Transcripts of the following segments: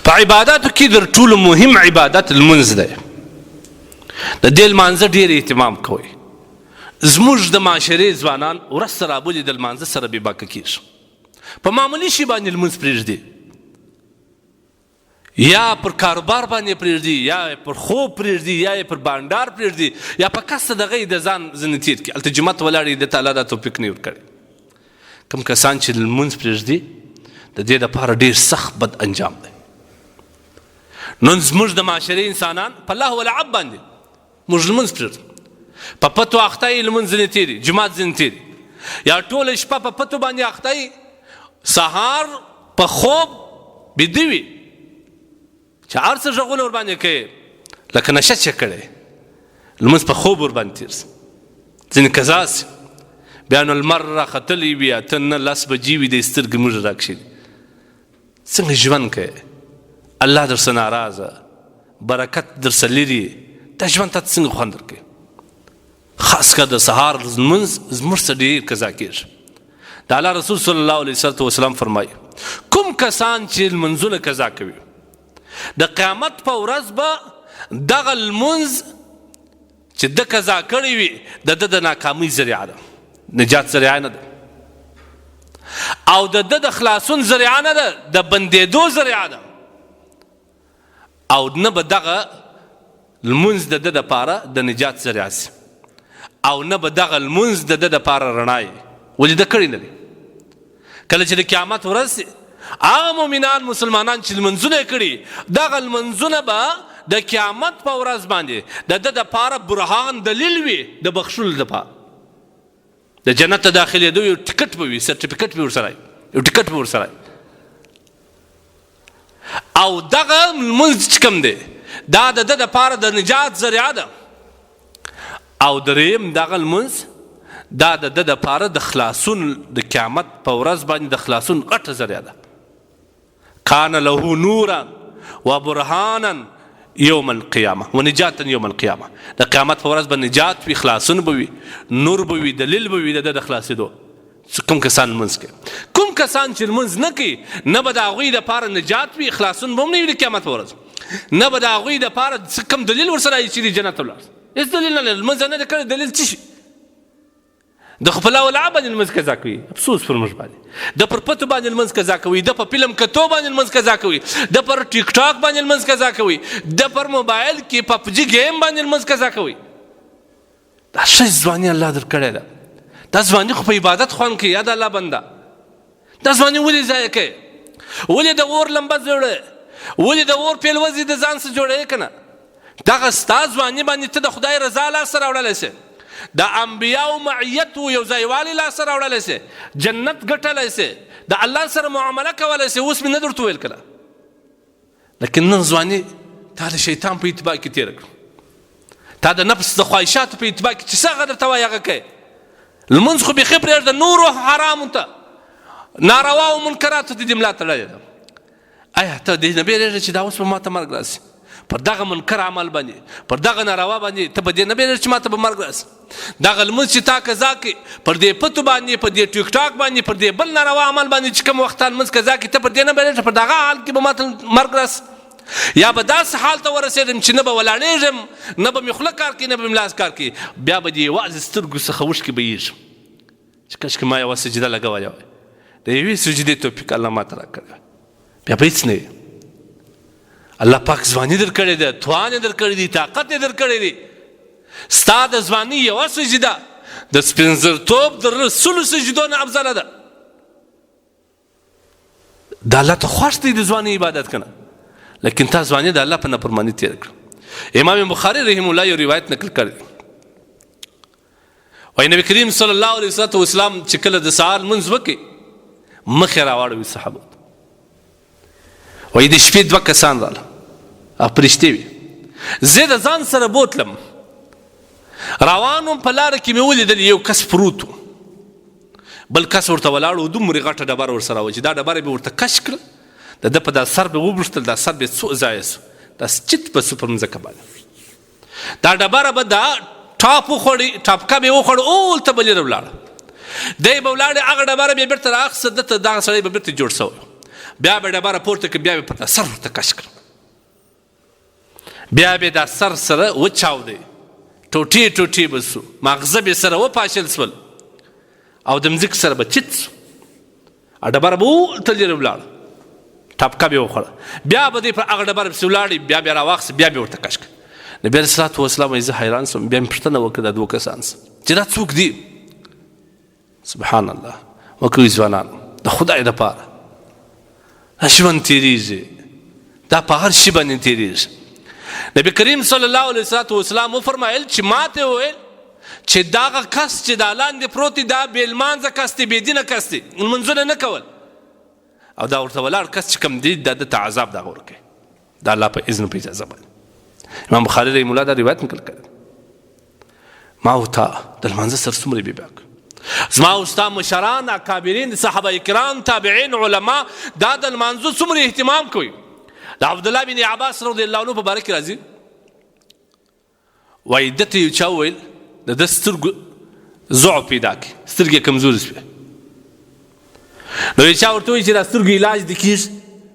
په عباداتو کې در ټولو مهم عبادت لمونځ دی. د دې لمانځه ډېر اهتمام کوئ. زموږ د معاشرې ځوانان ورځ سره رابولي د لمانځه سره بې باکه کېږي. په معمولي شي باندې لمونځ پرېږدي، یا پر کاروبار باندې پرېږدي، یا پر خوب پرېږدي، یا پر بانډار پرېږدي، یا په کس د هغه د ځان ځنې تېر کړي. هلته جومات ولاړ د تعالی دا توفیق نه ورکړی. کوم کسان چې لمونځ پرېږدي د دې دپاره ډېر سخت بد انجام دی. نن زموږ د معاشرې انسانان په الله ولعب باندې موږ لمونځ پرېږدو، په پتو اخته یې لمونځ ځنې تېري، جومات ځنې تېري، یا ټوله شپه په پتو باندې اخته یې، سهار په خوب بیده وي چې هر څه غږونه ورباندې کوي لکه نشه چې کړی، لمونځ په خوب ورباندې تېر شي. ځینې قضا شي بیا نو لمر راختلی وي، اته نه لس بجې وي، د سترګې موږ راکښېدي. څنګه ژوند کوې؟ الله در څه ناراضه، برکت در څه لري، دا ژوند ته څنګه خوند ورکوي؟ خاص کر د سهار لمونځ زموږ څه ډېر قضا کېږي. د الله رسول صلی الله علیه وسلم فرمایي کوم کسان چې لمونځونه قضا کوي د قیامت په ورځ به دغه لمونځ چې ده قضا کړی وي د ده د ناکامۍ ذریعه ده، نجات ذریعه نه ده، او د ده د خلاصون ذریعه نه ده، د بندېدو ذریعه ده، او نه به دغه لمونځ د ده دپاره د نجات ذریعه شي، او نه به دغه لمونځ د ده دپاره رڼا وي. ولې ده کړی نه دی. کله چې د قیامت ورځ هغه مؤمنان مسلمانان چې لمونځونه یې کړي دغه لمونځونه به د قیامت په ورځ باندې د ده دپاره برهان دلیل وي د بخښلو دپاره. د جنت ته داخلېدو یو ټکټ به وي، سرټیفیکټ به ورسره وي، یو ټکټ به ورسره وي. او دغه لمونځ چې کوم دی دا د ده دپاره د نجات ذریعه ده. او دریم دغه لمونځ دا د ده دپاره د خلاصون د قیامت په ورځ باندې د خلاصون غټه ذریعه ده. کان له نورا و برهانا یوم القیامه و نجاتا یوم القیامه. د قیامت په ورځ به نجات وي، خلاصون به وي، نور به وي، دلیل به وي د ده د خلاصېدو. کوم کسان لمونځ کوي، کوم کسان چې لمونځ نه کوي نه به د هغوی دپاره نجات وي، خلاصون به هم نه وي د قیامت په ورځ، نه به د هغوی دپاره کوم دلیل ورسره وي چې جنت ته ولاړ. هېڅ دلیل نه لري. لمونځ نه دی کړی، دلیل څه شي؟ د خپل اولاد باندې لمونځ قضا کوي، افسوس پر موږ باندې. د پر پتو باندې لمونځ قضا کوي، د په فلم کتو باندې لمونځ قضا کوي، د پر ټیک ټاک باندې لمونځ قضا کوي، د پر موبایل کې پبجي ګیم باندې لمونځ قضا کوي. دا ښه ځواني الله درکړې ده. دا ځواني خو په عبادت خوند کوي. یا د الله بنده دا ځواني ولې ضایع کوي؟ ولې د اور لمبه جوړوې؟ ولې د اور پیلوزي د ځان څخه جوړوې که نه؟ دغه ستا ځواني باندې ته د خدای رضا لاسته راوړلی سې، د انبیاو معیت یو ځایوالي لاسته راوړلی سې، جنت ګټلی سې، د الله سره معامله کولی سې. اوس مې نه درته ویل کله، لیکن نن ځواني تا د شیطان په اتباع کې تېره کړو، تا د نفس د خواهشاتو په اتباع کې چې څه هغه درته وایي هغه کوې. لمونځ خو بیخي پرېږده، نورو حرامو ته ناروا او منکراتو ته دې ملا تړلې ده. آیا ته دې نه بیرېږې چې دا اوس به ما ته مرګ راسي؟ پر دغه منکر عمل باندې، پر دغه ناروا باندې ته په دې نه بیرېږې چې ما ته به مرګ راسي؟ دغه لمونځ چې تا قضا کړي پر دې پتو باندې، پر دې ټیک ټاک باندې، پر دې بل ناروا عمل باندې چې کوم وخت لمونځ قضا کړي ته پر دې نه بیرېږې پر دغه حال کې به ما ته مرګ راسي؟ یا به داسې حال ته ورسېږم چې نه به ولاړېږم، نه به مې خوله کار کوي، نه به مې لاس کار کوي، بیا به دې یوازې سترګو څخه اوښکې بهېږي چې کاشکې ما یوه سجده لګولې وای. د یوې سجدې توفیق الله ما ته راکړی وای، بیا به هېڅ نه وي. الله پاک ځواني در کړې ده، توان یې در کړی دی، طاقت یې در کړی دی. ستا د ځواني یوه سجده د سپینځرتوب د رسولو سجدو نه افضله ده. د الله ته خوښ دی د ځواني عبادت که نه، لیکن تا ځواني د الله په نافرماني تېره کړه. امام بخاري رحم الله یو روایت نقل کړی وایي نبي کریم صلی الله علیه وسلم چې کله د سهار لمونځ وکړي مخې راواړوي صحابو ته، وایي د شپې 2 کسان راله او فرشتې وي. زه د ځان سره بوتلم، روان وم، په لاره کې مې ولیدل یو کس پروت و، بل کس ورته ولاړ و، دومرې غټه ډبره ورسره وه چې دا ډبره به ورته کش کړل، د ده په دا سر به وبرښتل، دا سر به څو ځایه سو، دا چت به سو پر مځکه باندې، دا ډبره به دا ټاپ وخوړي، ټاپکه به یې وخوړ، اولته به لرې ولاړه، دی به ولاړې، هغه ډبره به یې بېرته رااخیسته، ده ته دغه سړی به بېرته جوړ شوی. بیا به ډبره پورته کړه، بیا به په سر ورته کش کړه، بیا به دا سر سره وچاودی، ټوټې ټوټې به سو، ماغزه به سره وپاشل سول او د مځکې سره به چت سو، ډبره به ورته لرې ولاړه، ټپکه به یې وخوړه، بیا به دی پر هغه ډبره پسې ولاړې، بیا به یې راواخیست، بیا به یې ورته کش کړه. نبي علیه الصلاة والسلام وایي زه حیران سوم، بیا مې پوښتنه وکړه دا دوه کسان چې دا څوک دي؟ سبحان الله. وکوي ځوانانو د خدای دپاره دا ژوند تېرېږي، دا په هر شي باندې تېرېږي. نبي کریم صلی الله علیه وسلم وفرمایل چې ما ته وویل چې دغه کس چې دا لاندې پروت دی دا بې لمانځه کس دی، بې دینه کس دی، لمونځونه نه کول، او دا ورته ولاړ کس چې کوم دی دا دته عذاب دغه ورکوي د الله په اذن په اجازه باندې. امام بخاري رحمه الله دا روایت نقل کړی. ما او تا د لمانځه سره څومره بې باک، زما او ستا مشران اکابرین صحابه کرام تابعین علما دا د لمانځه څومره اهتمام کوي. د عبدالله بن عباس رضی الله عنه په باره کې راځي، وایي ده ته یو چا وویل د ده سترګو ضعف پیدا کړي، سترګې کمزورې شوې، نو یو چا ورته وایي چې دا سترګو علاج دې کېږي،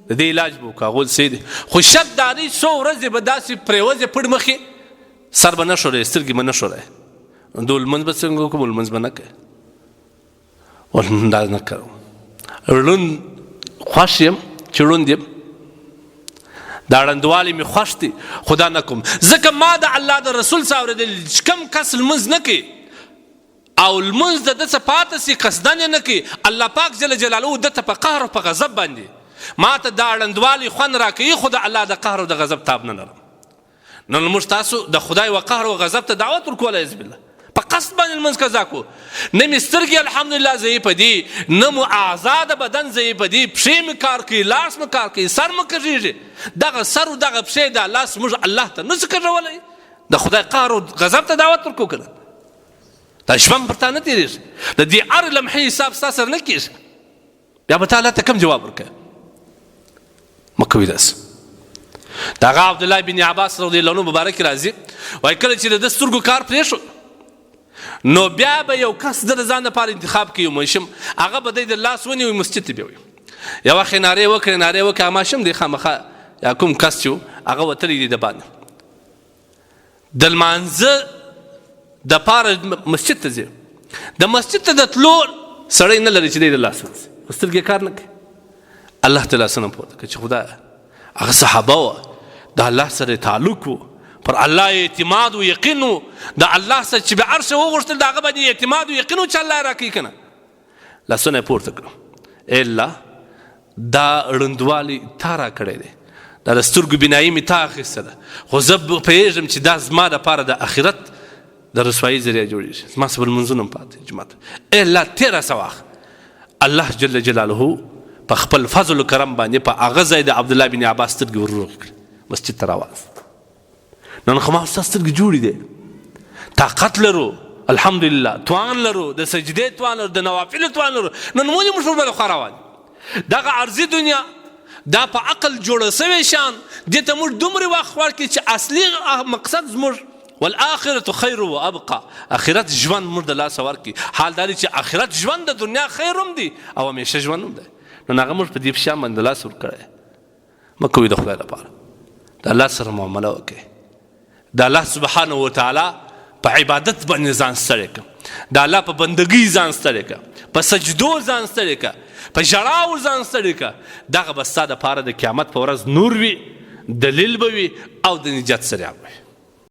د دې علاج به وکړو. هغه صحیح دی، خو شک دا دی څو ورځې به داسې پرېوځې پړ مخې سر به نه ښوروي، سترګې به نه ښوروي، نو لمونځ به څنګه وکړو؟ لمونځ به نه کوي، دا نه کوم. ړوند خوښ یم چې ړوند یم، دا ړندوالی مې خوښ دی، خو دا نه کوم، ځکه ما د الله د رسول څخه اورېدلي چې کوم کس لمونځ نه کوي او لمونځ د ده څه پاته سي قصدن یې نه کوي، الله پاک جل جلاله ده ته په قهر او په غضب باندې ما ته دا ړندوالی خوند راکوي، خو د الله د قهر او د غضب تاب نه لرم. نو موږ تاسو د خدای و قهر او غضب ته دعوت ورکول، عیاذ بالله په قصد باندې لمونځ قضا کو، نه مې سترګې الحمدلله ضعیفه دي، نه مو اعضا د بدن ضعیفه دي، پښې مې کار کوي، لاس مې کار کوي، سر مې کږېږي، دغه سر او دغه پښې دا لاس موږ الله ته نه شو کږولی، د خدای قهر او غضب ته دعوت ورکو که نه؟ دا ژوند پر تا نه تېرېږي، د دې هر لمحې حساب ستا سره نه کېږي، بیا به تا الله ته کوم جواب ورکوي؟ مه کوئ داسې. د هغه عبدالله بن عباس رضی الله عنه مبارک راځي، وایي کله چې د ده سترګو کار پرېښود نو بیا به یو کس د ځان لپاره انتخاب کوي، یو ماشوم، هغه به دی د لاس ونیوي مسجد ته بیوي، یو وخت یې نارې وکړې هغه ماشوم دی خامخا یا کوم کس چې و هغه وتلی دی د باندې د لمانځه دپاره مسجد ته ځي، د مسجد ته د تلو سړی نه لري چې دی د لاس ونیسي، خو سترګې کار نه کوي. الله ته لاسونه پورته کړه چې خدایه هغه صحابه وه د الله سره تعلق و، پر الله اعتماد و یقین و، د الله سره چې به هر څه وغوښتل د هغه باندې اعتماد و یقین و چې الله یې راکوي که نه. لاسونه یې پورته کړه، ای الله دا ړندوالی تا راکړی دی، دا د سترګو بینایي مې تا اخیسته ده، خو زه پوهېږم چې دا زما دپاره د آخرت د رسوایي ذریعه جوړېږي، زما څه بل لمونځونه هم پاتې جومات، ای الله تېره څه واخ. الله جل جلاله په خپل فضل و کرم باندې په هغه ځای د عبدالله بن عباس سترګې ورروغې کړې، مسجد ته راواست. نن خو ما ستا سترګې جوړې دی، طاقت لرو الحمدلله، توان لرو، د سجدې توان لرو، د نوافلو توان لرو، نن ولې موږ ورباندې خوا روان دغه عرضي دنیا دا په عقل جوړه سوی شان دې ته موږ دومره وخت ورکړي چې اصلي مقصد زموږ والآخرة خیر و ابقا، آخرت ژوند موږ د لاسه ورکړي. حال دا دی چې آخرت ژوند د دنیا خیر هم دی او همیشه ژوند هم دی، نو هغه موږ په دې شیان باندې لاس ورکړی. مه کوئ د خدای لپاره، د الله سره معامله وکړئ، د الله سبحانه وتعالی په عبادت باندې ځان ستړی کړه، د الله په بندګۍ ځان ستړی کړه، په سجدو ځان ستړی کړه، په ژړاو ځان ستړی کړه، دغه به ستا دپاره د قیامت په ورځ نور وي، دلیل به وي او د نجات سریع به وي.